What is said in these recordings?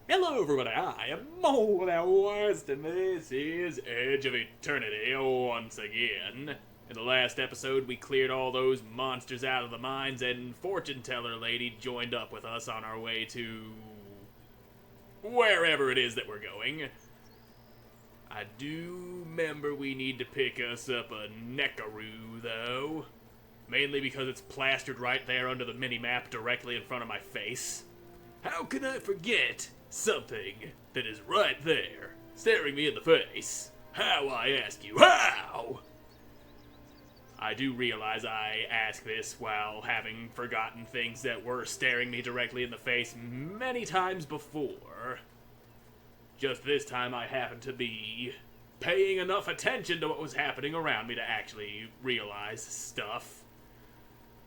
Hello everybody, I am Moldy, and this is Edge of Eternity once again. In the last episode, we cleared all those monsters out of the mines, and Fortune Teller Lady joined up with us on our way to wherever it is that we're going. I do remember we need to pick us up a Neckaroo, though. Mainly because it's plastered right there under the mini-map directly in front of my face. How can I forget something that is right there, staring me in the face? How, I ask you, how? I do realize I ask this while having forgotten things that were staring me directly in the face many times before. Just this time I happened to be paying enough attention to what was happening around me to actually realize stuff.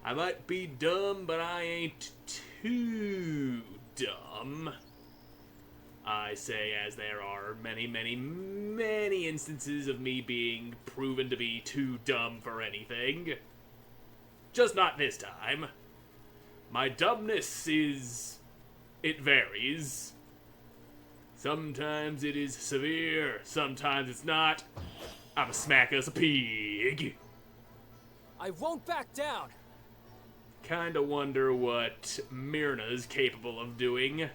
I might be dumb, but I ain't too dumb. I say as there are many, many, many instances of me being proven to be too dumb for anything. Just not this time. My dumbness it varies. Sometimes it is severe, sometimes it's not. I'ma smack us a pig. I won't back down. Kinda wonder what Myrna's capable of doing.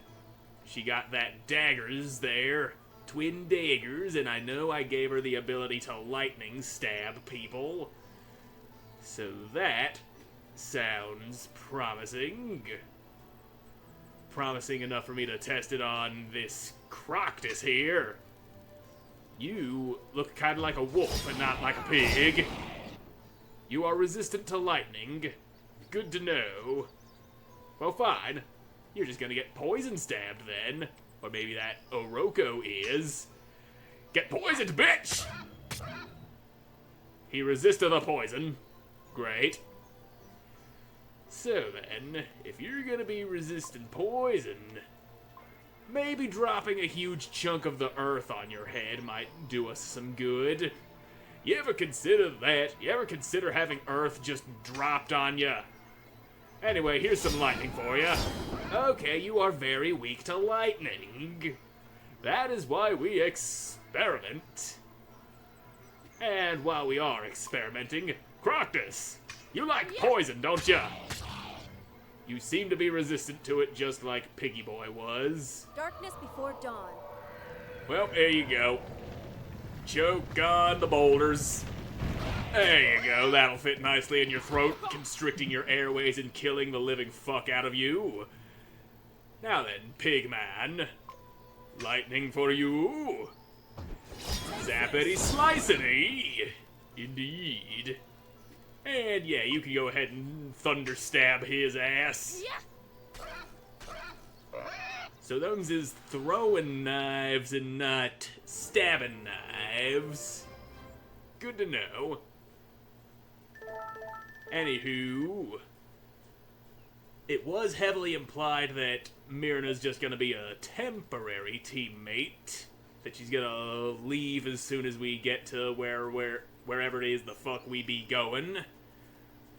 She got that daggers there, twin daggers, and I know I gave her the ability to lightning stab people. So that sounds promising. Promising enough for me to test it on this Croctus here. You look kinda like a wolf and not like a pig. You are resistant to lightning. Good to know. Well, fine. You're just gonna get poison stabbed then. Or maybe that Oroko is. Get poisoned, bitch! He resisted the poison. Great. So then, if you're gonna be resisting poison, maybe dropping a huge chunk of the earth on your head might do us some good. You ever consider that? You ever consider having earth just dropped on you? Anyway, here's some lightning for you. Okay, you are very weak to lightning. That is why we experiment. And while we are experimenting, Croctus, you like poison, don't ya? You seem to be resistant to it just like Piggy Boy was. Darkness before dawn. Well, there you go. Choke on the boulders. There you go, that'll fit nicely in your throat, constricting your airways and killing the living fuck out of you. Now then, Pigman. Lightning for you. Zappity slicity. Indeed. And yeah, you can go ahead and thunder stab his ass. So those is throwing knives and not stabbing knives. Good to know. Anywho, it was heavily implied that Myrna's just gonna be a temporary teammate. That she's gonna leave as soon as we get to wherever it is the fuck we be going.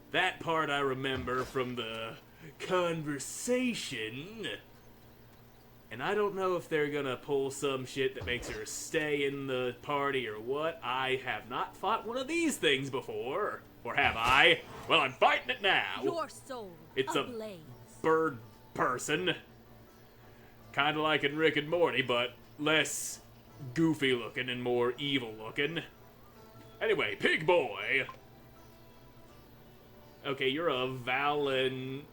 That part I remember from the conversation. And I don't know if they're gonna pull some shit that makes her stay in the party or what. I have not fought one of these things before. Or have I? Well, I'm fighting it now. Your soul It's ablaze. a bird person. Kinda like in Rick and Morty, but less goofy looking and more evil looking. Anyway, Pig Boy. Okay, you're a Valinacry.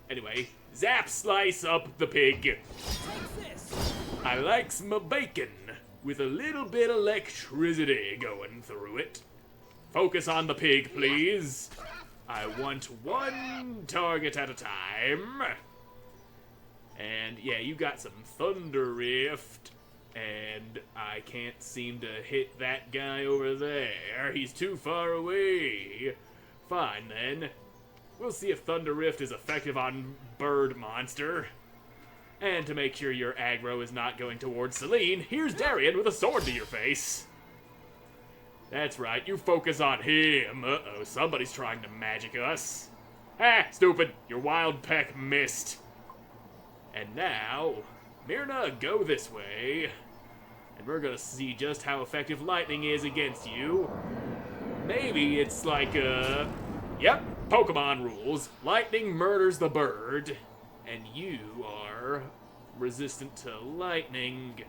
Anyway, zap slice up the pig. Take this. I likes my bacon with a little bit of electricity going through it. Focus on the pig, please. I want one target at a time. And yeah, you got some Thunder Rift. And I can't seem to hit that guy over there. He's too far away. Fine then. We'll see if Thunder Rift is effective on Bird Monster. And to make sure your aggro is not going towards Celine, here's Darian with a sword to your face. That's right, you focus on him. Uh-oh, somebody's trying to magic us. Ah, stupid, your wild peck missed. And now, Myrna, go this way. And we're gonna see just how effective lightning is against you. Maybe it's like, yep, Pokemon rules. Lightning murders the bird, and you are resistant to lightning.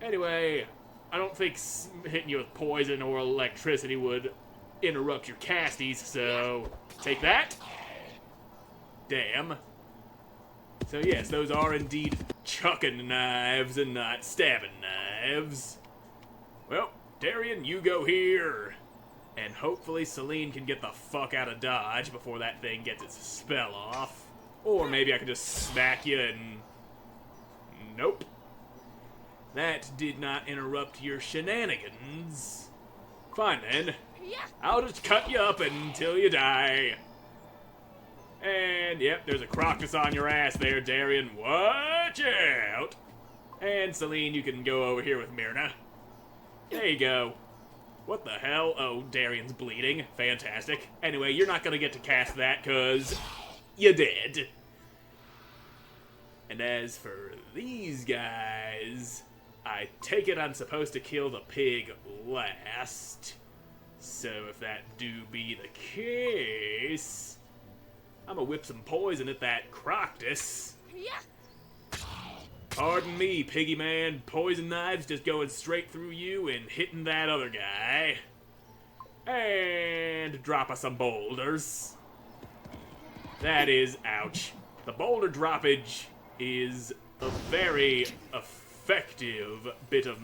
Anyway, I don't think hitting you with poison or electricity would interrupt your casties, so take that. Damn. So yes, those are indeed chucking knives and not stabbing knives. Well, Darian, you go here. And hopefully Celine can get the fuck out of Dodge before that thing gets its spell off. Or maybe I can just smack you and... Nope. That did not interrupt your shenanigans. Fine then. I'll just cut you up until you die. And yep, there's a Croctus on your ass there, Darian. Watch out! And Celine, you can go over here with Myrna. There you go. What the hell? Oh, Darian's bleeding. Fantastic. Anyway, you're not gonna get to cast that, cause you did. And as for these guys, I take it I'm supposed to kill the pig last. So if that do be the case, I'm gonna whip some poison at that Croctus. Pardon me, piggy man. Poison knives just going straight through you and hitting that other guy. And drop us some boulders. That is, ouch. The boulder droppage is a very effective bit of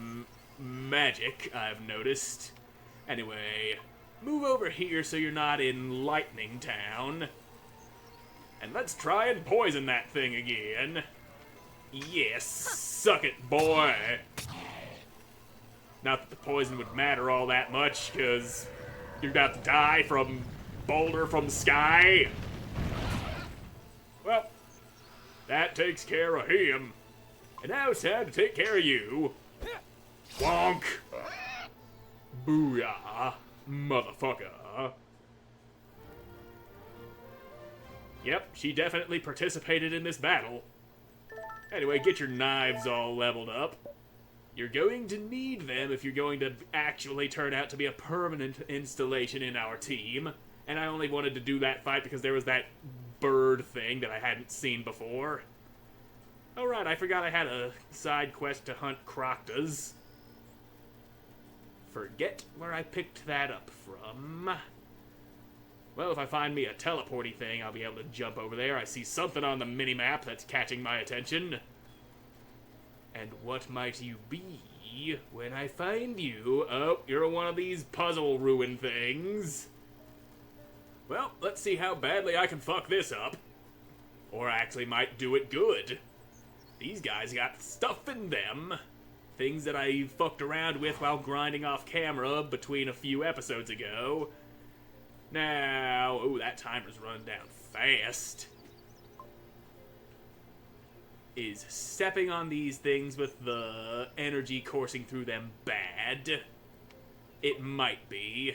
magic, I've noticed. Anyway, move over here so you're not in Lightning Town. And let's try and poison that thing again. Yes, suck it, boy. Not that the poison would matter all that much, because you're about to die from boulder from sky. Well, that takes care of him. And now it's time to take care of you. Wonk. Booyah, motherfucker. Yep, she definitely participated in this battle. Anyway, get your knives all leveled up. You're going to need them if you're going to actually turn out to be a permanent installation in our team. And I only wanted to do that fight because there was that bird thing that I hadn't seen before. Oh right, I forgot I had a side quest to hunt Croctas. Forget where I picked that up from. Well, if I find me a teleporty thing, I'll be able to jump over there. I see something on the mini-map that's catching my attention. And what might you be when I find you? Oh, you're one of these puzzle ruin things. Well, let's see how badly I can fuck this up. Or I actually might do it good. These guys got stuff in them. Things that I fucked around with while grinding off camera between a few episodes ago. Now, oh, that timer's run down fast. Is stepping on these things with the energy coursing through them bad? It might be.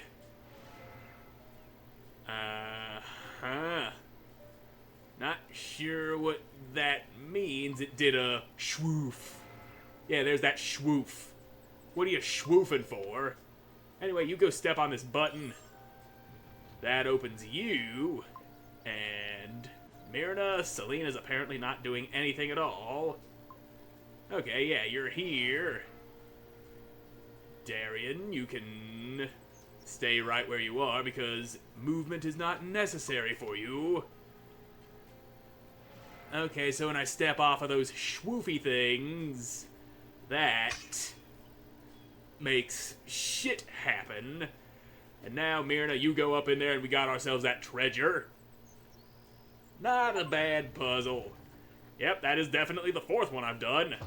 Not sure what that means. It did a schwoof. Yeah, there's that schwoof. What are you schwoofing for? Anyway, you go step on this button. That opens you, and Myrna, Selena's apparently not doing anything at all. Okay, yeah, you're here. Darian, you can stay right where you are because movement is not necessary for you. Okay, so when I step off of those schwoofy things, that makes shit happen. And now, Myrna, you go up in there and we got ourselves that treasure. Not a bad puzzle. Yep, that is definitely the fourth one I've done.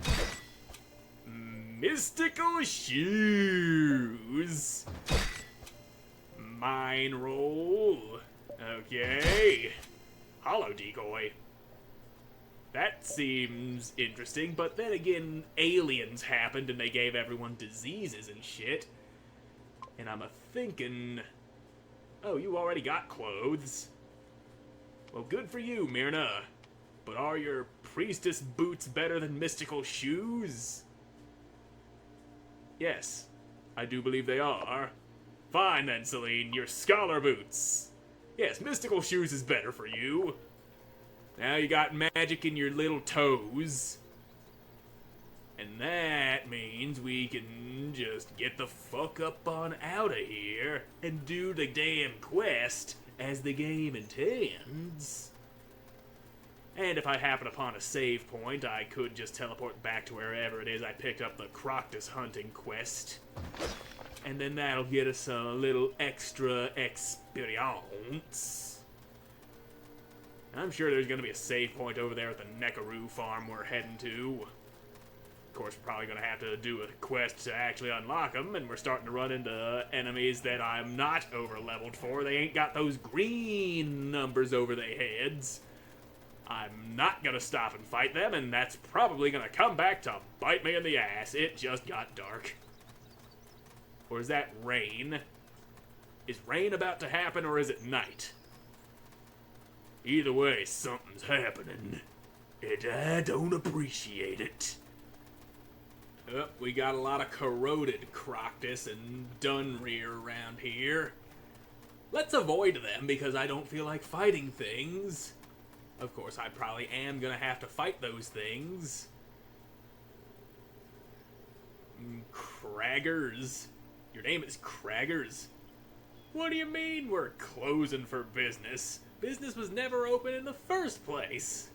Mystical shoes. Mine roll. Okay. Hollow decoy. That seems interesting, but then again, aliens happened and they gave everyone diseases and shit. And I'm a-thinking... Oh, you already got clothes. Well, good for you, Myrna. But are your priestess boots better than mystical shoes? Yes, I do believe they are. Fine then, Celine, your scholar boots. Yes, mystical shoes is better for you. Now you got magic in your little toes. And that means we can just get the fuck up on out of here and do the damn quest as the game intends. And if I happen upon a save point, I could just teleport back to wherever it is I picked up the Croctus hunting quest. And then that'll get us a little extra experience. I'm sure there's gonna be a save point over there at the Neckaroo farm we're heading to. Of course, we're probably gonna have to do a quest to actually unlock them, and we're starting to run into enemies that I'm not over-leveled for. They ain't got those green numbers over their heads. I'm not gonna stop and fight them, and that's probably gonna come back to bite me in the ass. It just got dark. Or is that rain? Is rain about to happen, or is it night? Either way, something's happening, and I don't appreciate it. Oh, we got a lot of corroded Croctus and Dunrear around here. Let's avoid them because I don't feel like fighting things. Of course, I probably am gonna have to fight those things. Craggers. Your name is Craggers? What do you mean we're closing for business? Business was never open in the first place.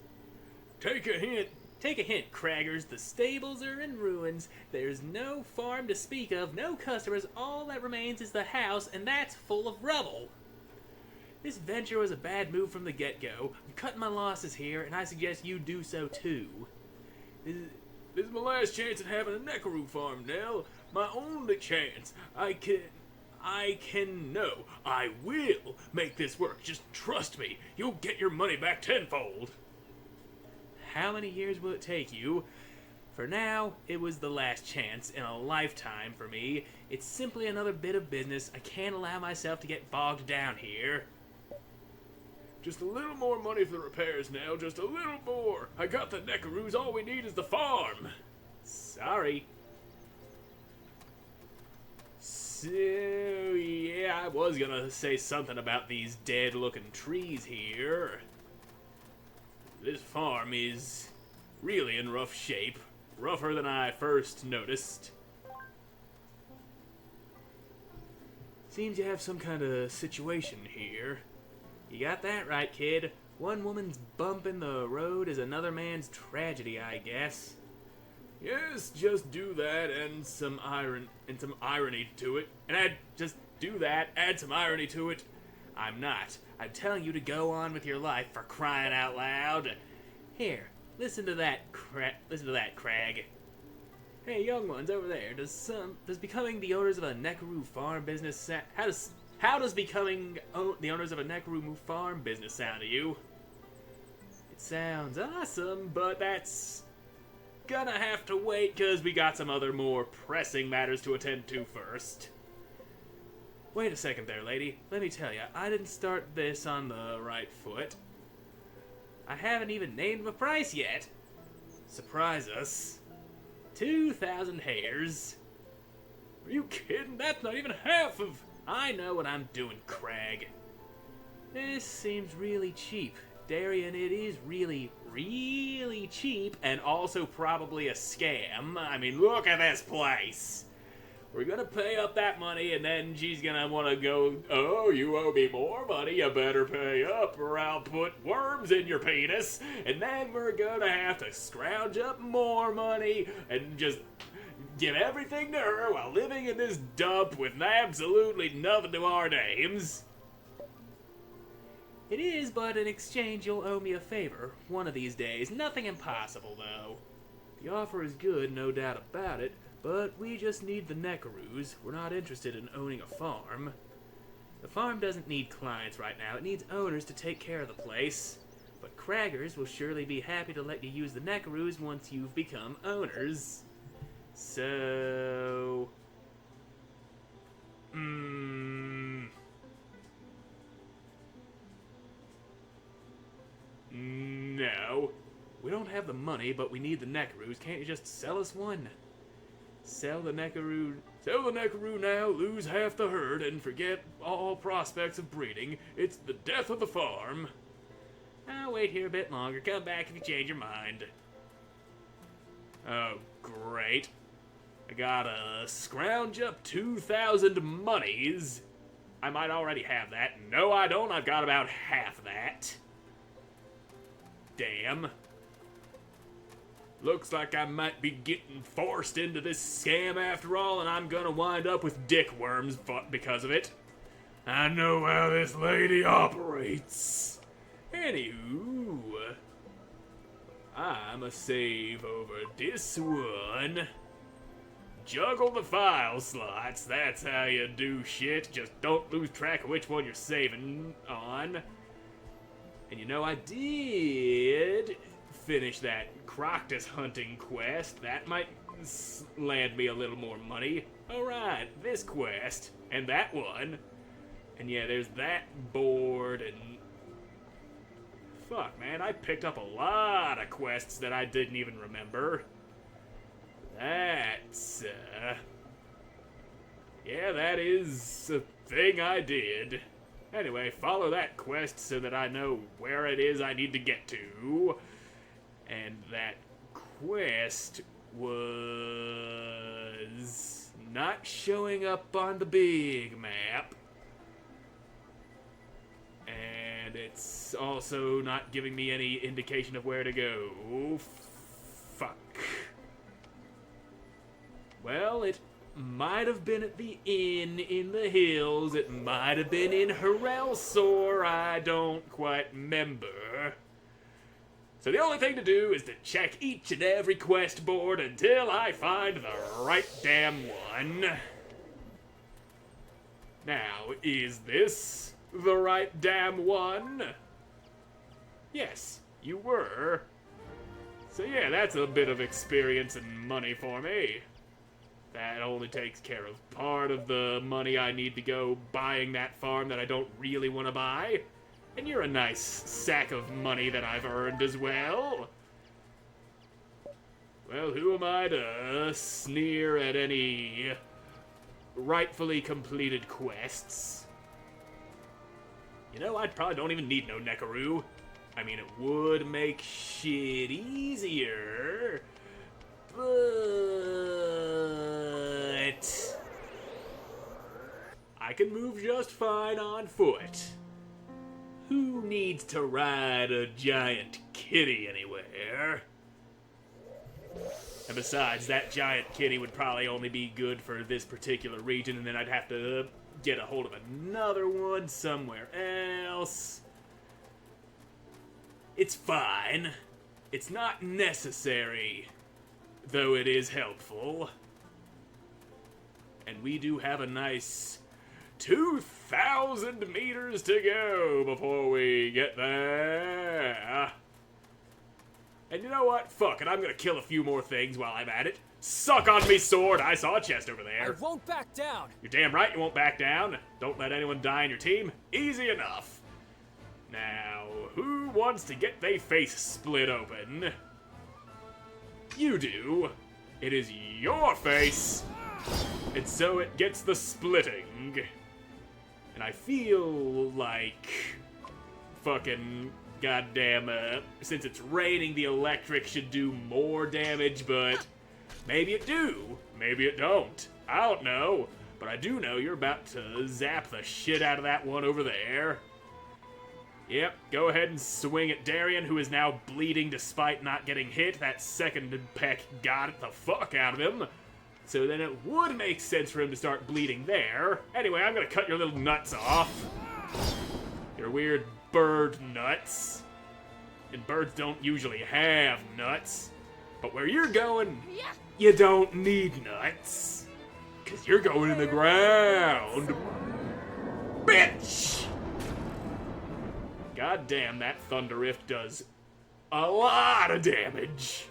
Take a hint. Take a hint, Craggers. The stables are in ruins. There's no farm to speak of, no customers. All that remains is the house, and that's full of rubble. This venture was a bad move from the get-go. I'm cutting my losses here, and I suggest you do so too. This is my last chance at having a Neckaroo farm, Nell. My only chance. I will make this work. Just trust me. You'll get your money back tenfold. How many years will it take you? For now, it was the last chance in a lifetime for me. It's simply another bit of business. I can't allow myself to get bogged down here. Just a little more money for the repairs now, just a little more. I got the Neckaroos, all we need is the farm. Sorry. So, yeah, I was gonna say something about these dead-looking trees here. This farm is really in rough shape. Rougher than I first noticed. Seems you have some kind of situation here. You got that right, kid. One woman's bump in the road is another man's tragedy, I guess. Yes, just do that and some irony to it. And add some irony to it. I'm not. I'm telling you to go on with your life, for crying out loud. Here, listen to that, Crag. Hey, young ones over there, does becoming the owners of a Neckaroo farm business how does becoming the owners of a Neckaroo farm business sound to you? It sounds awesome, but that's gonna have to wait because we got some other more pressing matters to attend to first. Wait a second there, lady. Let me tell you, I didn't start this on the right foot. I haven't even named my price yet. Surprise us. 2,000 hairs. Are you kidding? That's not even half of... I know what I'm doing, Crag. This seems really cheap. Darian, it is really, really cheap, and also probably a scam. I mean, look at this place. We're gonna pay up that money, and then she's gonna wanna go, oh, you owe me more money, you better pay up, or I'll put worms in your penis, and then we're gonna have to scrounge up more money, and just give everything to her while living in this dump with absolutely nothing to our names. It is, but in exchange you'll owe me a favor, one of these days. Nothing impossible, though. The offer is good, no doubt about it, but we just need the Neckaroos. We're not interested in owning a farm. The farm doesn't need clients right now. It needs owners to take care of the place. But Craggers will surely be happy to let you use the Neckaroos once you've become owners. So... No. We don't have the money, but we need the Neckaroos. Can't you just sell us one? Sell the Neckaroo now, lose half the herd, and forget all prospects of breeding. It's the death of the farm. I'll wait here a bit longer. Come back if you change your mind. Oh, great. I gotta scrounge up 2,000 monies. I might already have that. No, I don't. I've got about half that. Damn. Looks like I might be getting forced into this scam after all, and I'm gonna wind up with dick worms because of it. I know how this lady operates. Anywho, I'ma save over this one. Juggle the file slots, that's how you do shit. Just don't lose track of which one you're saving on. And you know, I did finish that Croctus hunting quest. That might land me a little more money. Alright, this quest, and that one. And yeah, there's that board, and... Fuck, man, I picked up a lot of quests that I didn't even remember. That's, yeah, that is a thing I did. Anyway, follow that quest so that I know where it is I need to get to. And that quest was not showing up on the big map. And it's also not giving me any indication of where to go. Fuck. Well, it might have been at the inn in the hills. It might have been in Harelsor. I don't quite remember. So the only thing to do is to check each and every quest board until I find the right damn one. Now, is this the right damn one? Yes, you were. So yeah, that's a bit of experience and money for me. That only takes care of part of the money I need to go buying that farm that I don't really want to buy. And you're a nice sack of money that I've earned as well. Well, who am I to sneer at any rightfully completed quests? You know, I probably don't even need no Neckaroo. I mean, it would make shit easier, but I can move just fine on foot. Who needs to ride a giant kitty anywhere? And besides, that giant kitty would probably only be good for this particular region, and then I'd have to get a hold of another one somewhere else. It's fine. It's not necessary, though it is helpful. And we do have a nice 2,000 meters to go before we get there. And you know what? Fuck it, I'm gonna kill a few more things while I'm at it. Suck on me, sword! I saw a chest over there. I won't back down. You're damn right you won't back down. Don't let anyone die in your team. Easy enough. Now, who wants to get their face split open? You do. It is your face. And so it gets the splitting. And I feel like fucking goddamn, since it's raining, the electric should do more damage, but maybe it do, maybe it don't. I don't know, but I do know you're about to zap the shit out of that one over there. Yep, go ahead and swing at Darian, who is now bleeding despite not getting hit. That second peck got the fuck out of him. So then it would make sense for him to start bleeding there. Anyway, I'm gonna cut your little nuts off. Your weird bird nuts. And birds don't usually have nuts. But where you're going, you don't need nuts. 'Cause you're going in the ground. Bitch! God damn, that Thunder Rift does a lot of damage.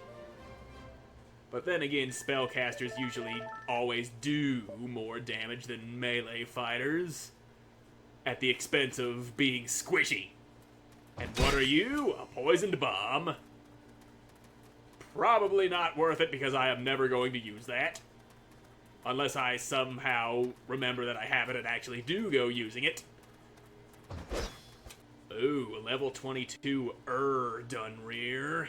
But then again, spellcasters usually always do more damage than melee fighters, at the expense of being squishy. And what are you? A poisoned bomb. probably not worth it because I am never going to use that. Unless I somehow remember that I have it and actually do go using it. Ooh, a level 22 Dunrear.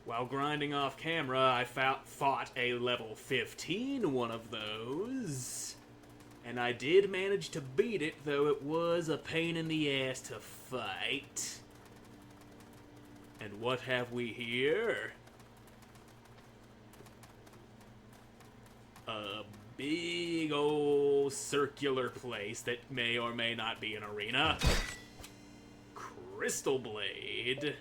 While grinding off camera, I fought a level 15 one of those. And I did manage to beat it, though it was a pain in the ass to fight. And what have we here? A big old circular place that may or may not be an arena. Crystal Blade.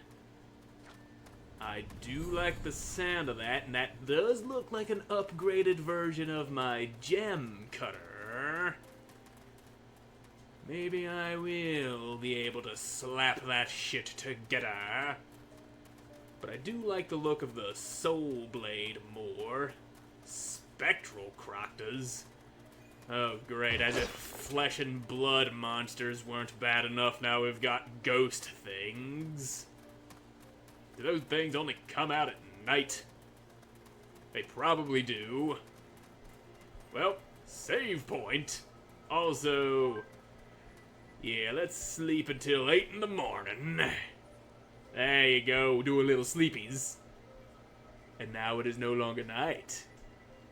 I do like the sound of that, and that does look like an upgraded version of my gem cutter. Maybe I will be able to slap that shit together. But I do like the look of the Soul Blade more. Spectral Croctas. Oh great, as if flesh and blood monsters weren't bad enough, now we've got ghost things. Do those things only come out at night? They probably do. Well, save point. Also, yeah, let's sleep until 8 in the morning. There you go, do a little sleepies. And now it is no longer night.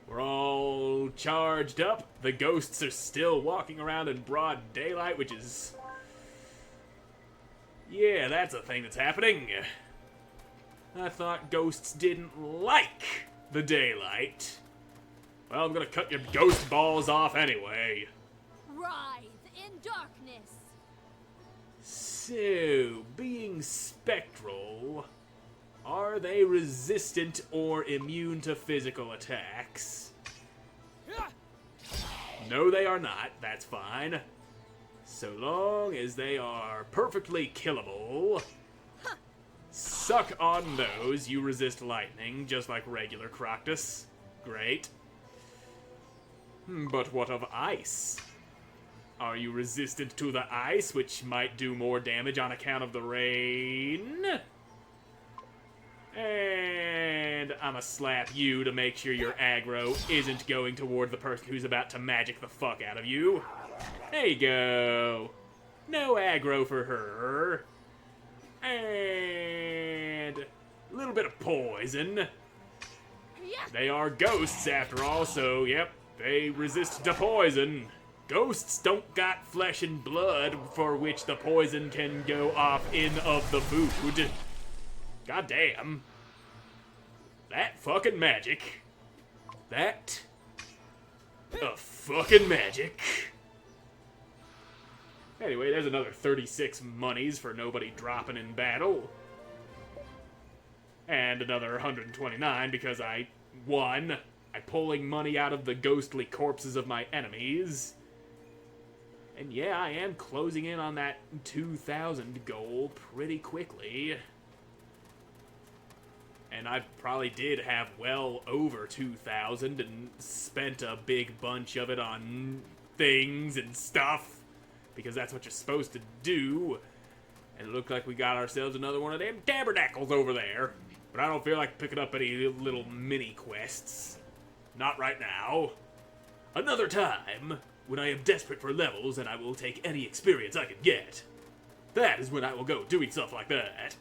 We're all charged up. The ghosts are still walking around in broad daylight, which is... yeah, that's a thing that's happening. I thought ghosts didn't like the daylight. Well, I'm gonna cut your ghost balls off anyway. Writhe in darkness. So, being spectral, are they resistant or immune to physical attacks? No, they are not. That's fine. So long as they are perfectly killable. Suck on those. You resist lightning, just like regular Croctus. Great. But what of ice? Are you resistant to the ice, which might do more damage on account of the rain? And I'ma slap you to make sure your aggro isn't going toward the person who's about to magic the fuck out of you. There you go. No aggro for her. And a little bit of poison. They are ghosts after all, so yep, they resist to poison. Ghosts don't got flesh and blood for which the poison can go off in of the food. God damn. That fucking magic. That fucking magic. Anyway, there's another 36 monies for nobody dropping in battle. And another 129 because I won. I'm pulling money out of the ghostly corpses of my enemies. And yeah, I am closing in on that 2,000 goal pretty quickly. And I probably did have well over 2,000 and spent a big bunch of it on things and stuff. Because that's what you're supposed to do. And it looked like we got ourselves another one of them tabernacles over there. But I don't feel like picking up any little mini quests. Not right now. Another time, when I am desperate for levels and I will take any experience I can get. That is when I will go doing stuff like that.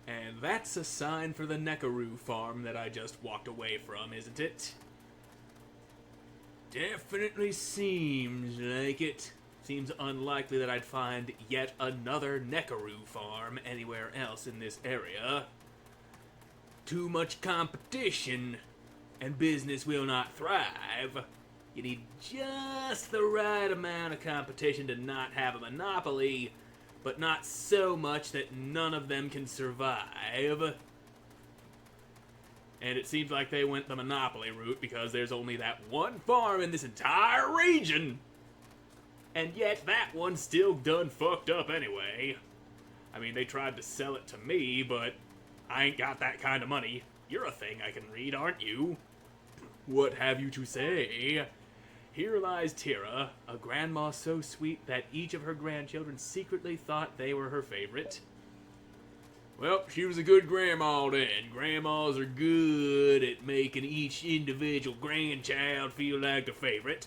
And that's a sign for the Nekaroo farm that I just walked away from, isn't it? Definitely seems like it. Seems unlikely that I'd find yet another Nekaroo farm anywhere else in this area. Too much competition, and business will not thrive. You need just the right amount of competition to not have a monopoly, but not so much that none of them can survive. And it seems like they went the monopoly route because there's only that one farm in this entire region. And yet that one's still done fucked up anyway. I mean, they tried to sell it to me, but I ain't got that kind of money. You're a thing I can read, aren't you? What have you to say? Here lies Tira, a grandma so sweet that each of her grandchildren secretly thought they were her favorite. Well, she was a good grandma then. Grandmas are good at making each individual grandchild feel like a favorite.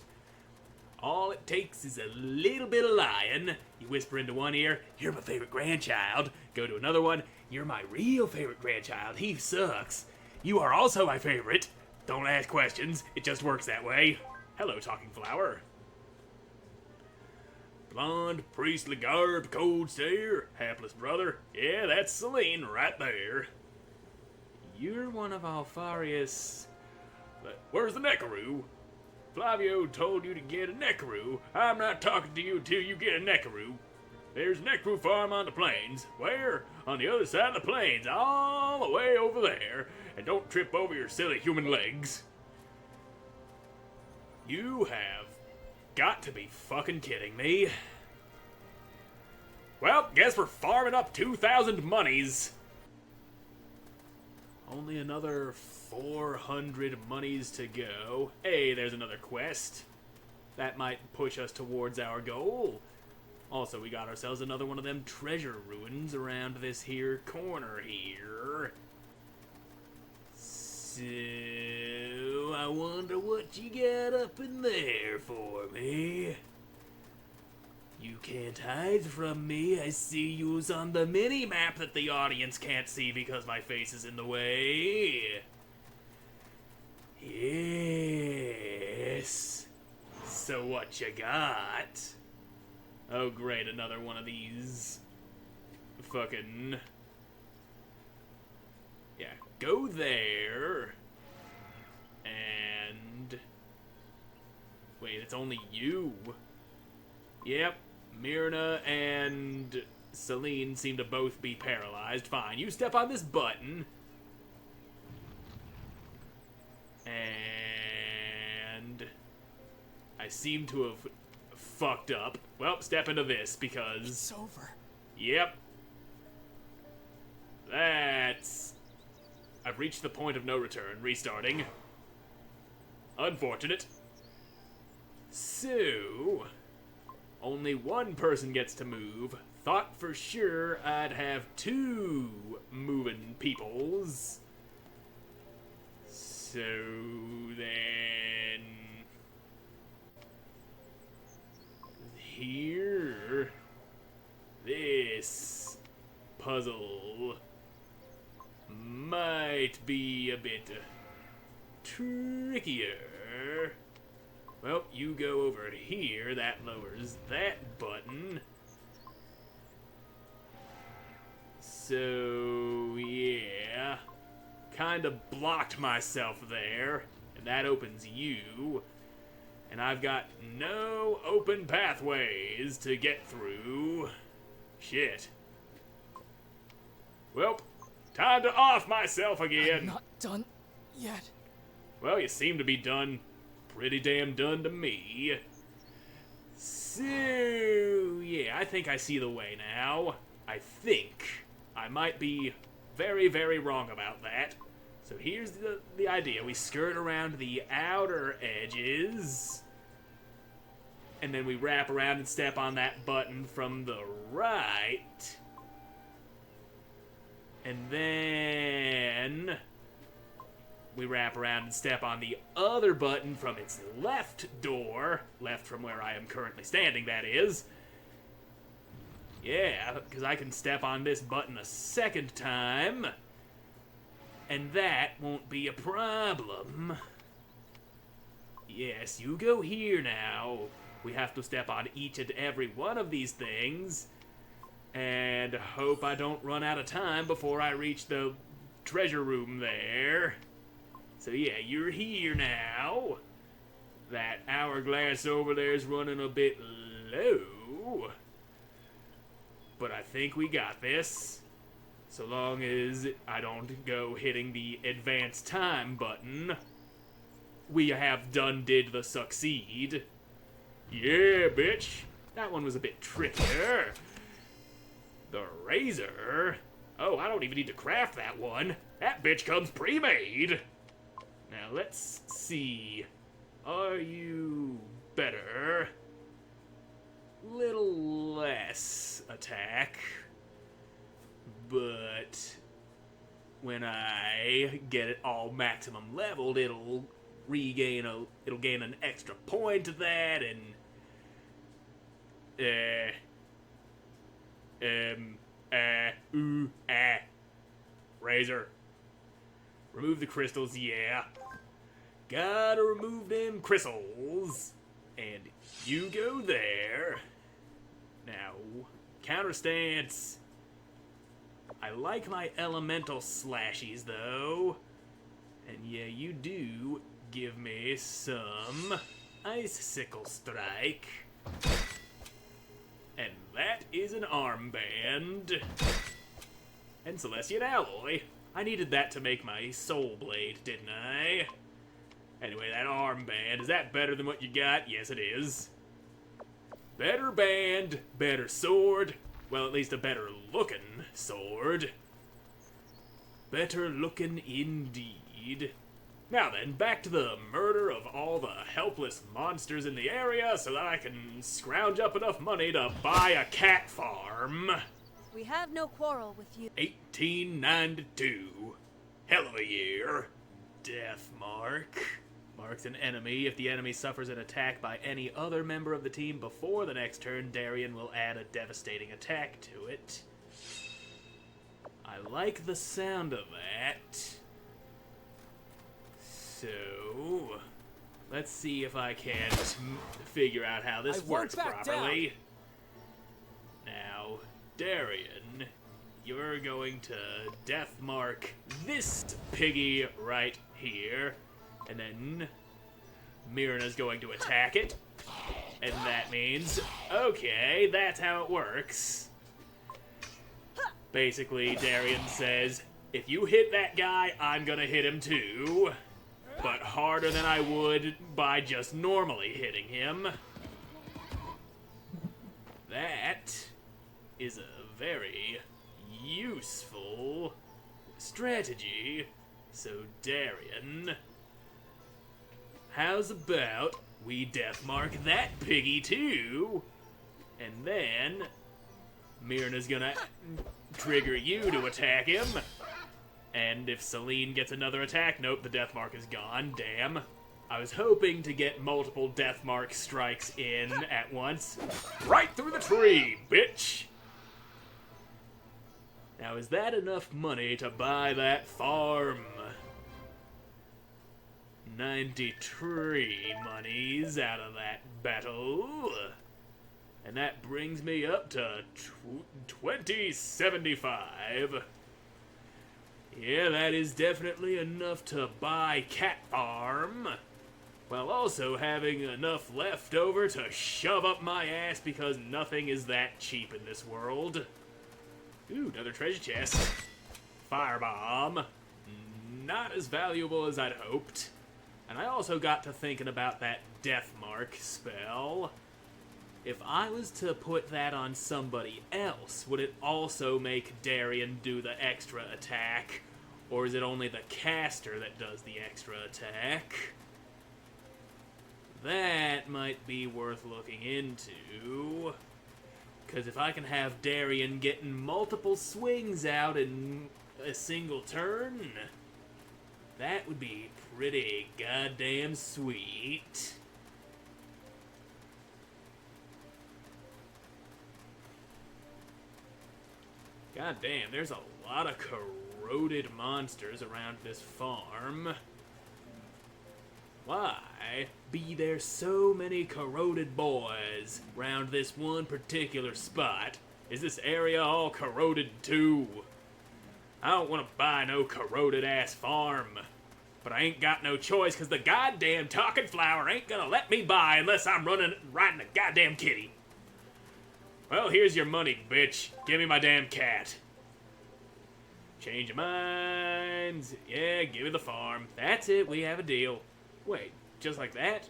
All it takes is a little bit of lying. You whisper into one ear, "You're my favorite grandchild." Go to another one, "You're my real favorite grandchild. He sucks. You are also my favorite." Don't ask questions. It just works that way. Hello, talking flower. Blonde, priestly garb, cold stare, hapless brother. Yeah, that's Celine right there. You're one of Alfarius. Where's the Neckaroo? Flavio told you to get a Neckaroo. I'm not talking to you until you get a Neckaroo. There's a Neckaroo farm on the plains. Where? On the other side of the plains, all the way over there. And don't trip over your silly human legs. You have got to be fucking kidding me. Well, guess we're farming up 2,000 monies. Only another 400 monies to go. Hey, there's another quest. That might push us towards our goal. Also, we got ourselves another one of them treasure ruins around this here corner here. So, I wonder what you got up in there for me. You can't hide from me. I see yous on the mini-map that the audience can't see because my face is in the way. Yes. So what you got? Oh great, another one of these. Fucking... Yeah, go there. And... Wait, it's only you. Yep. Myrna and Celine seem to both be paralyzed. Fine, you step on this button. And I seem to have fucked up. Well, step into this because... It's over. Yep. That's... I've reached the point of no return. Restarting. Unfortunate. So... Only one person gets to move. Thought for sure I'd have two moving peoples. So then... Here... This puzzle might be a bit trickier. Well, you go over here, that lowers that button. So, yeah. Kinda blocked myself there, and that opens you. And I've got no open pathways to get through. Shit. Well, time to off myself again. I'm not done yet. Well, you seem to be done. Pretty damn done to me. So, yeah, I think I see the way now. I think. I might be very, very wrong about that. So here's the idea. We skirt around the outer edges. And then we wrap around and step on that button from the right. And then... we wrap around and step on the other button from its left door. Left from where I am currently standing, that is. Yeah, because I can step on this button a second time. And that won't be a problem. Yes, you go here now. We have to step on each and every one of these things. And hope I don't run out of time before I reach the treasure room there. So yeah, you're here now. That hourglass over there is running a bit low. But I think we got this. So long as I don't go hitting the advance time button. We have done did the succeed. Yeah, bitch. That one was a bit trickier. The razor? Oh, I don't even need to craft that one. That bitch comes pre-made. Now, let's see. Are you better? Little less attack. but when I get it all maximum leveled, it'll gain an extra point to that, and Razor. Remove the crystals, yeah. Gotta remove them crystals. And you go there. Now, counter stance. I like my elemental slashies, though. And yeah, you do give me some icicle strike. And that is an armband. And Celestian alloy. I needed that to make my soul blade, didn't I? Anyway, that armband, is that better than what you got? Yes, it is. Better band, better sword. Well, at least a better looking sword. Better looking indeed. Now then, back to the murder of all the helpless monsters in the area so that I can scrounge up enough money to buy a cat farm. We have no quarrel with you. 1892. Hell of a year. Death mark. Marks an enemy. If the enemy suffers an attack by any other member of the team before the next turn, Darien will add a devastating attack to it. I like the sound of that. So, let's see if I can figure out how this works properly. Now, Darien, you're going to death mark this piggy right here, and then Myrna's going to attack it, and that means, okay, that's how it works. Basically, Darien says, if you hit that guy, I'm gonna hit him too, but harder than I would by just normally hitting him. That is a very useful strategy. So, Darien, how's about we death mark that piggy too? And then Myrna's gonna trigger you to attack him. And if Celine gets another attack, nope, the death mark is gone. Damn. I was hoping to get multiple death mark strikes in at once. Right through the tree, bitch! Now, is that enough money to buy that farm? 93 monies out of that battle. And that brings me up to 2075. Yeah, that is definitely enough to buy Cat Farm, while also having enough left over to shove up my ass because nothing is that cheap in this world. Ooh, another treasure chest. Firebomb. Not as valuable as I'd hoped. And I also got to thinking about that Death Mark spell. If I was to put that on somebody else, would it also make Darien do the extra attack? Or is it only the caster that does the extra attack? That might be worth looking into. Because if I can have Darien getting multiple swings out in a single turn, that would be pretty goddamn sweet. God damn, there's a lot of corroded monsters around this farm. Why be there so many corroded boys round this one particular spot? Is this area all corroded too? I don't want to buy no corroded ass farm, but I ain't got no choice because the goddamn talking flower ain't gonna let me buy unless I'm riding a goddamn kitty. Well, here's your money, bitch. Give me my damn cat. Change your minds. Yeah, give me the farm. That's it, we have a deal. Wait, just like that?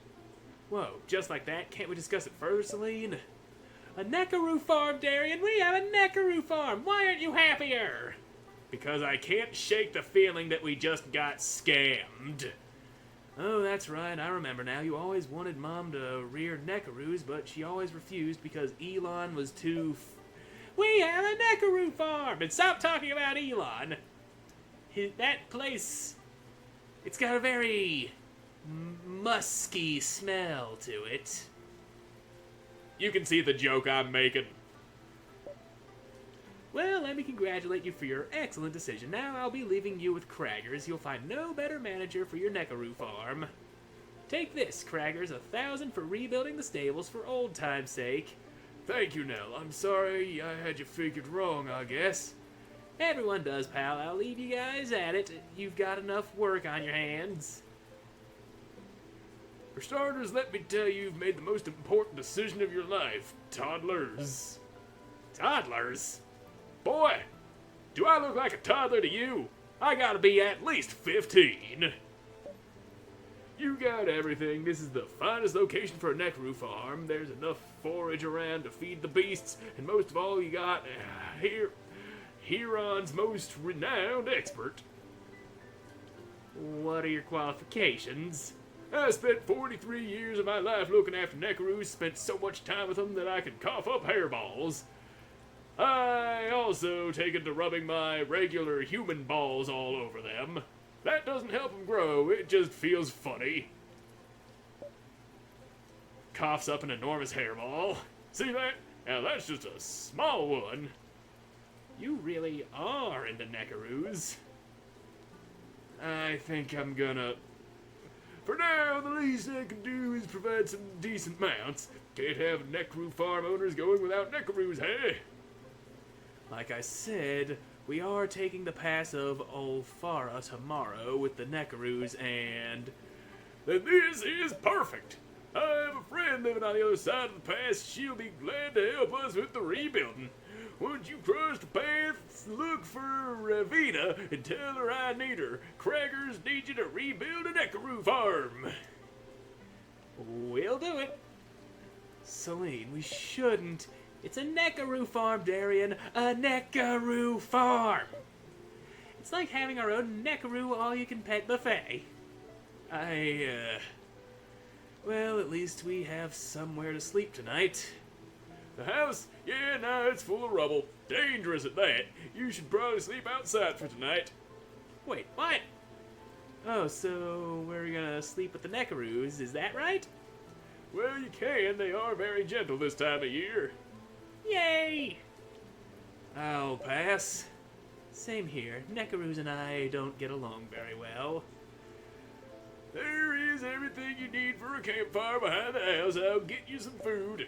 Whoa, just like that? Can't we discuss it further, Celine? A Neckaroo farm, Darien! We have a Neckaroo farm! Why aren't you happier? Because I can't shake the feeling that we just got scammed. Oh, that's right, I remember now. You always wanted Mom to rear Neckaroos, but she always refused because Elon was too We have a Neckaroo farm! And stop talking about Elon. That place, it's got a very musky smell to it. You can see the joke I'm making. Well, let me congratulate you for your excellent decision. Now I'll be leaving you with Craggers. You'll find no better manager for your Neckaroo farm. Take this, Craggers, 1,000 for rebuilding the stables for old time's sake. Thank you, Nell. I'm sorry I had you figured wrong, I guess. Everyone does, pal. I'll leave you guys at it. You've got enough work on your hands. For starters, let me tell you, you've made the most important decision of your life. Toddlers. Toddlers? Boy, do I look like a toddler to you? I gotta be at least 15. You got everything. This is the finest location for a Neckaroo farm. There's enough forage around to feed the beasts, and most of all, you got Huron's most renowned expert. What are your qualifications? I spent 43 years of my life looking after Neckaroos, spent so much time with them that I could cough up hairballs. I also taken to rubbing my regular human balls all over them. That doesn't help them grow, it just feels funny. Coughs up an enormous hairball. See that? Now that's just a small one. You really are into Neckaroos. I think I'm gonna... For now, the least I can do is provide some decent mounts. Can't have Neckaroo farm owners going without Neckaroos, hey? Like I said, we are taking the pass of Olfara tomorrow with the Neckaroos, and... Then this is perfect! I have a friend living on the other side of the pass. She'll be glad to help us with the rebuilding. Once you cross the path, look for Ravina and tell her I need her. Craggers need you to rebuild a Neckaroo farm. We'll do it. Celine, we shouldn't. It's a Neckaroo farm, Darian. A Neckaroo farm. It's like having our own Neckaroo all-you-can-pet buffet. Well, at least we have somewhere to sleep tonight. The house? Yeah, no, it's full of rubble. Dangerous at that. You should probably sleep outside for tonight. Wait, what? Oh, so we're gonna sleep with the Neckaroos, is that right? Well, you can. They are very gentle this time of year. Yay! I'll pass. Same here. Neckaroos and I don't get along very well. There is everything you need for a campfire behind the house. I'll get you some food.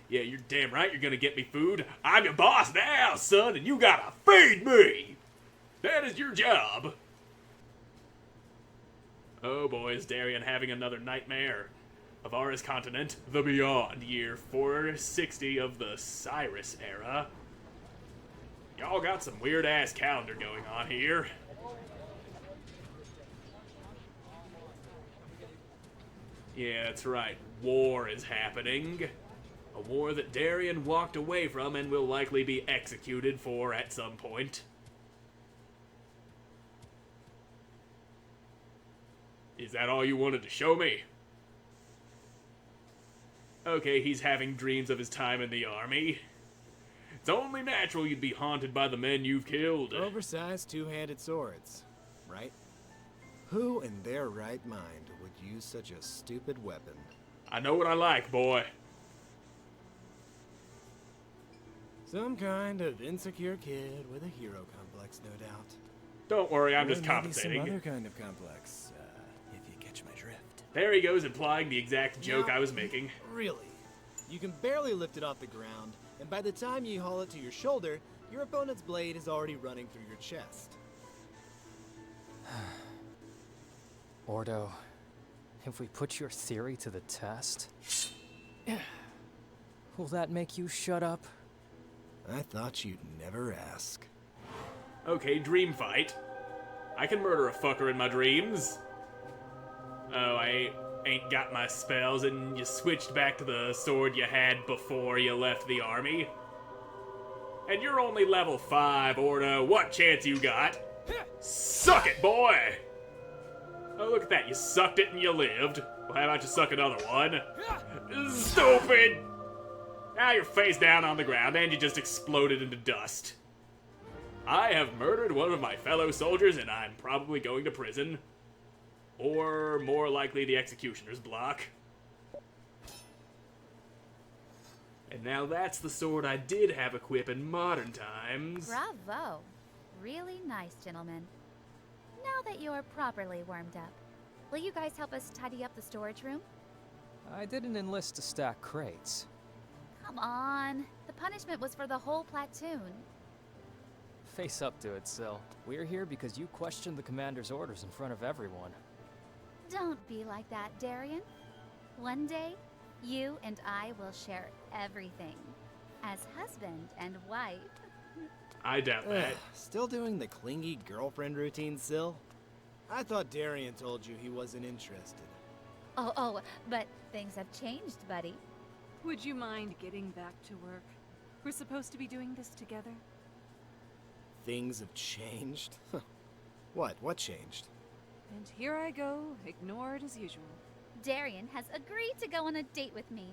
Yeah, you're damn right you're gonna get me food. I'm your boss now, son, and you gotta feed me! That is your job. Oh boy, is Darian having another nightmare. Avara's continent, the Beyond, year 460 of the Cyrus era. Y'all got some weird-ass calendar going on here. Yeah, that's right. War is happening. A war that Darian walked away from and will likely be executed for at some point. Is that all you wanted to show me? Okay, he's having dreams of his time in the army. It's only natural you'd be haunted by the men you've killed. Oversized two-handed swords, right? Who in their right mind would use such a stupid weapon? I know what I like, boy. Some kind of insecure kid with a hero complex, no doubt. Don't worry, I'm Or just maybe compensating. some other kind of complex, if you catch my drift. There he goes, implying the exact joke Now, I was making. Really? You can barely lift it off the ground, and by the time you haul it to your shoulder, your opponent's blade is already running through your chest. Ordo, if we put your theory to the test, will that make you shut up? I thought you'd never ask. Okay, dream fight. I can murder a fucker in my dreams. Oh, I ain't got my spells, and you switched back to the sword you had before you left the army. And you're only level 5, Ordo. What chance you got? Suck it, boy! Oh, look at that. You sucked it and you lived. Well, how about you suck another one? Stupid! Now you're face down on the ground and you just exploded into dust. I have murdered one of my fellow soldiers and I'm probably going to prison. Or more likely the executioner's block. And now that's the sword I did have equipped in modern times. Bravo. Really nice, gentlemen. Now that you're properly warmed up, will you guys help us tidy up the storage room? I didn't enlist to stack crates. Come on. The punishment was for the whole platoon. Face up to it, Sil. We're here because you questioned the commander's orders in front of everyone. Don't be like that, Darian. One day, you and I will share everything. As husband and wife. I doubt that. Still doing the clingy girlfriend routine, Sil? I thought Darian told you he wasn't interested. Oh, but things have changed, buddy. Would you mind getting back to work? We're supposed to be doing this together. Things have changed? What? What changed? And here I go, ignored as usual. Darian has agreed to go on a date with me.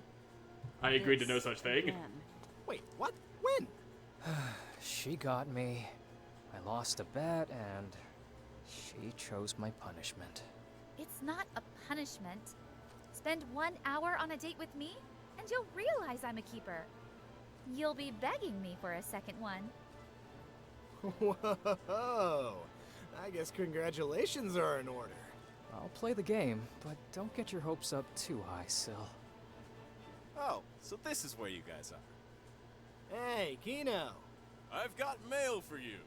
I agreed to no This such thing. again. Wait, what? When? She got me. I lost a bet, and she chose my punishment. It's not a punishment. Spend 1 hour on a date with me, and you'll realize I'm a keeper. You'll be begging me for a second one. Whoa! I guess congratulations are in order. I'll play the game, but don't get your hopes up too high, Sil. Oh, so this is where you guys are. Hey, Kino! I've got mail for you.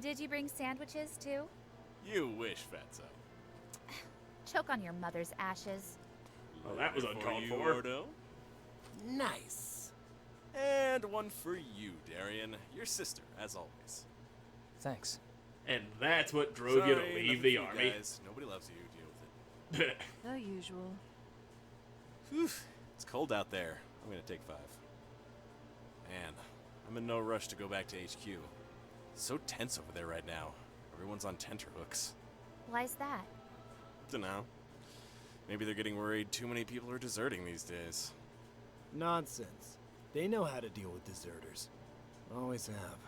Did you bring sandwiches, too? You wish, Fatso. Choke on your mother's ashes. Well, that was Letter uncalled you, for. Ordo. Nice! And one for you, Darian. Your sister, as always. Thanks. And that's what drove you to Sorry, leave nothing the for you army. guys. Nobody loves you. Deal with it. The usual. Whew. It's cold out there. I'm gonna take 5. Man, I'm in no rush to go back to HQ. It's so tense over there right now. Everyone's on tenterhooks. Why's that? Dunno. Maybe they're getting worried too many people are deserting these days. Nonsense. They know how to deal with deserters. Always have.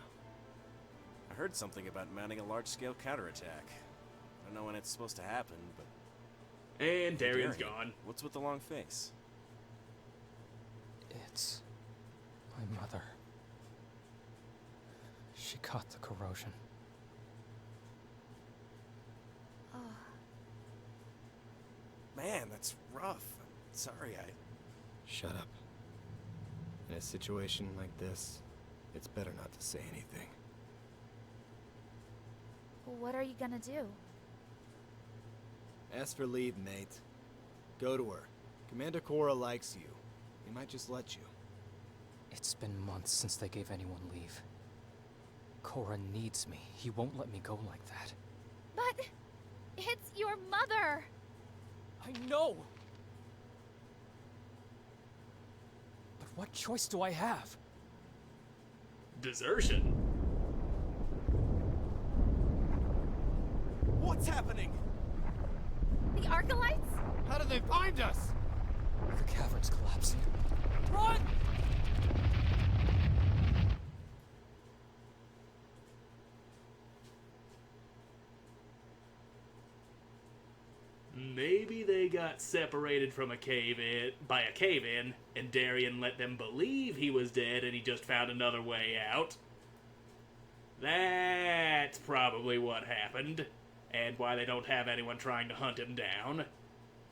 I heard something about mounting a large-scale counterattack. I don't know when it's supposed to happen, but... And Darian's Darian, gone. What's with the long face? It's my mother. She caught the corrosion. Man, that's rough. I'm sorry, Shut up. In a situation like this, it's better not to say anything. What are you gonna do? Ask for leave, mate. Go to her. Commander Cora likes you. He might just let you. It's been months since they gave anyone leave. Cora needs me. He won't let me go like that. But it's your mother! I know! But what choice do I have? Desertion? What's happening? The Arcalites? How did they find us? The cavern's collapsing. Run! Maybe they got separated from a cave-in by a cave-in, and Darian let them believe he was dead and he just found another way out. That's probably what happened, and why they don't have anyone trying to hunt him down.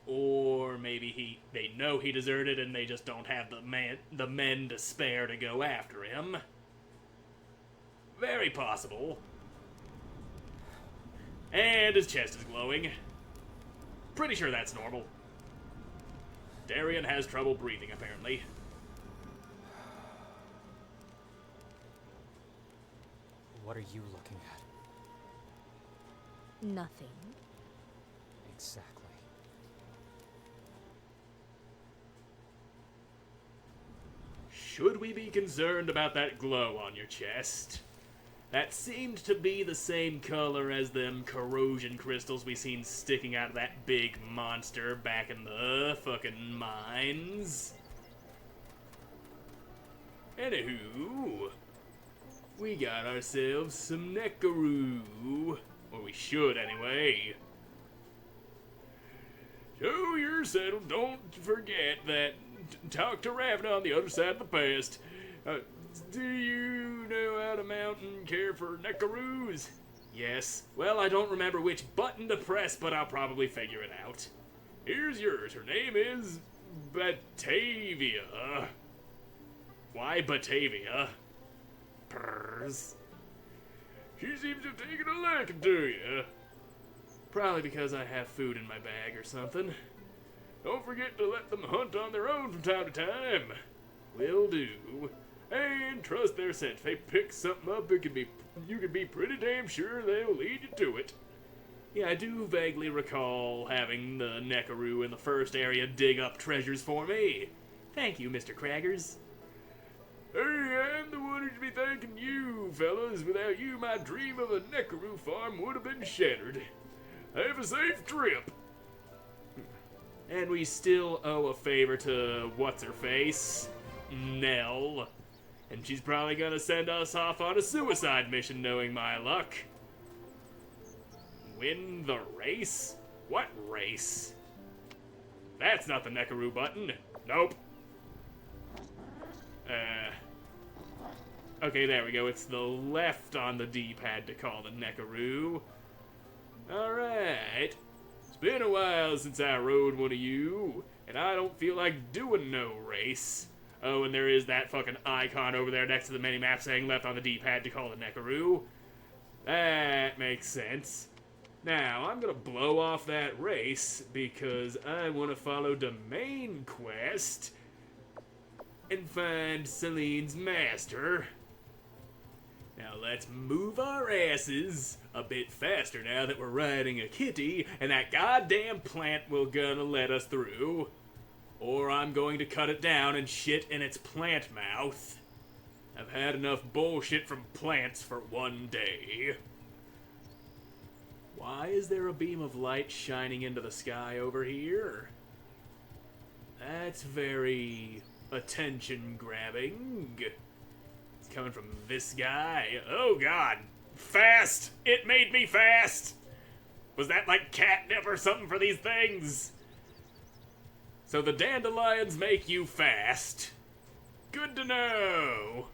Or maybe they know he deserted and they just don't have the men to spare to go after him. Very possible. And his chest is glowing. Pretty sure that's normal. Darian has trouble breathing, apparently. What are you looking at? Nothing. Exactly. Should we be concerned about that glow on your chest? That seemed to be the same color as them corrosion crystals we seen sticking out of that big monster back in the fucking mines. Anywho, we got ourselves some Neckaroo. Or we should, anyway. So you're settled. Don't forget that. Talk to Ravna on the other side of the past. Do you know how to mount and care for Neckaroos? Yes. Well, I don't remember which button to press, but I'll probably figure it out. Here's yours. Her name is Batavia. Why Batavia? Purrs. She seems to have taken a liking to you. Probably because I have food in my bag or something. Don't forget to let them hunt on their own from time to time. Will do. And trust their scent. If they pick something up, you can be pretty damn sure they'll lead you to it. Yeah, I do vaguely recall having the Neckaroo in the first area dig up treasures for me. Thank you, Mr. Craggers. Hey, I'm the one who should be thanking you, fellas. Without you, my dream of a Neckaroo farm would have been shattered. Have a safe trip. And we still owe a favor to what's-her-face? Nell. And she's probably gonna send us off on a suicide mission, knowing my luck. Win the race? What race? That's not the Neckaroo button. Nope. Okay, there we go. It's the left on the D-pad to call the Neckaroo. Alright. It's been a while since I rode one of you, and I don't feel like doing no race. Oh, and there is that fucking icon over there next to the mini-map saying left on the D-pad to call the Neckaroo. That makes sense. Now, I'm gonna blow off that race because I want to follow the main quest and find Celine's master. Now let's move our asses a bit faster now that we're riding a kitty and that goddamn plant will gonna let us through. Or I'm going to cut it down and shit in its plant mouth. I've had enough bullshit from plants for one day. Why is there a beam of light shining into the sky over here? That's very attention-grabbing. It's coming from this guy. Oh god! Fast! It made me fast! Was that like catnip or something for these things? So the dandelions make you fast. Good to know.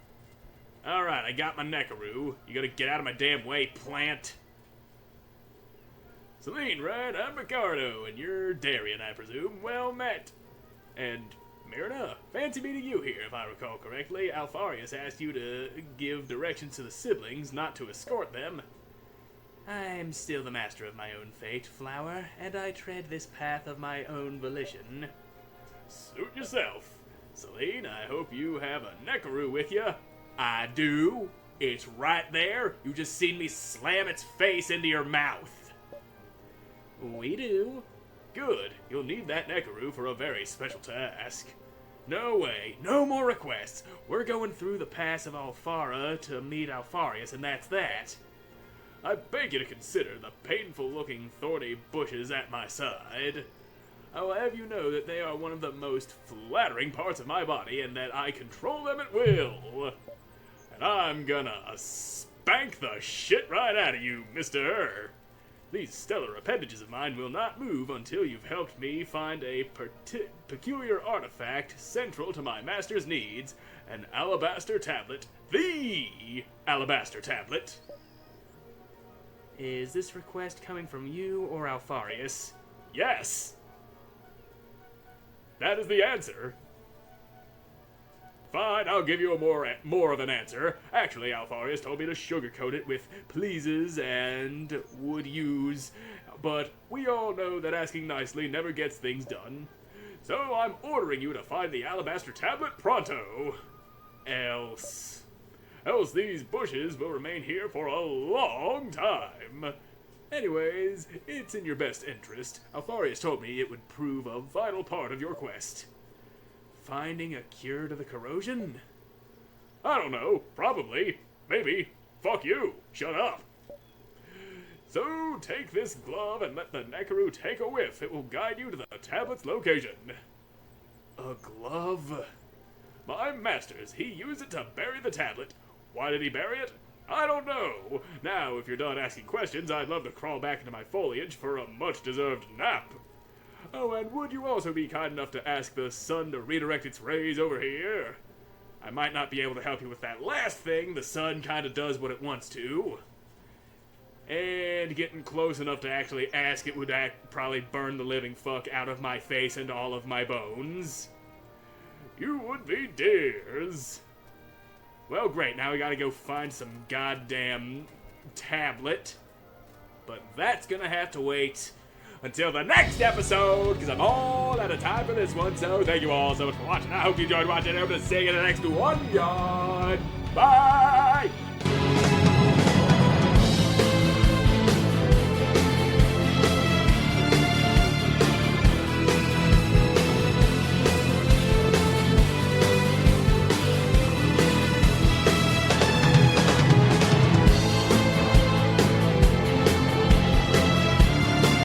Alright, I got my Neckaroo. You gotta get out of my damn way, plant. Celine, right? I'm Ricardo, and you're Darian, I presume. Well met. And Myrna, fancy meeting you here, if I recall correctly. Alfarius asked you to give directions to the siblings, not to escort them. I'm still the master of my own fate, Flower, and I tread this path of my own volition. Suit yourself. Celine, I hope you have a Neckaroo with you. I do. It's right there. You just seen me slam its face into your mouth. We do. Good. You'll need that Neckaroo for a very special task. No way. No more requests. We're going through the pass of Alfara to meet Alfarius, and that's that. I beg you to consider the painful-looking thorny bushes at my side. I will have you know that they are one of the most flattering parts of my body, and that I control them at will. And I'm gonna spank the shit right out of you, mister. These stellar appendages of mine will not move until you've helped me find a peculiar artifact central to my master's needs, an alabaster tablet, the alabaster tablet. Is this request coming from you or Alfarius? Yes! That is the answer. Fine, I'll give you a more of an answer. Actually, Alfarius told me to sugarcoat it with pleases and would use, but we all know that asking nicely never gets things done. So I'm ordering you to find the alabaster tablet pronto. Else these bushes will remain here for a long time. Anyways, it's in your best interest. Alfarius told me it would prove a vital part of your quest. Finding a cure to the corrosion? I don't know. Probably. Maybe. Fuck you. Shut up. So, take this glove and let the Neckaroo take a whiff. It will guide you to the tablet's location. A glove? My masters, he used it to bury the tablet. Why did he bury it? I don't know. Now, if you're done asking questions, I'd love to crawl back into my foliage for a much-deserved nap. Oh, and would you also be kind enough to ask the sun to redirect its rays over here? I might not be able to help you with that last thing. The sun kind of does what it wants to. And getting close enough to actually ask it would probably burn the living fuck out of my face and all of my bones. You would be dears. Well, great. Now we gotta go find some goddamn tablet. But that's gonna have to wait until the next episode, because I'm all out of time for this one. So thank you all so much for watching. I hope you enjoyed watching. I'm gonna see you in the next one. Bye!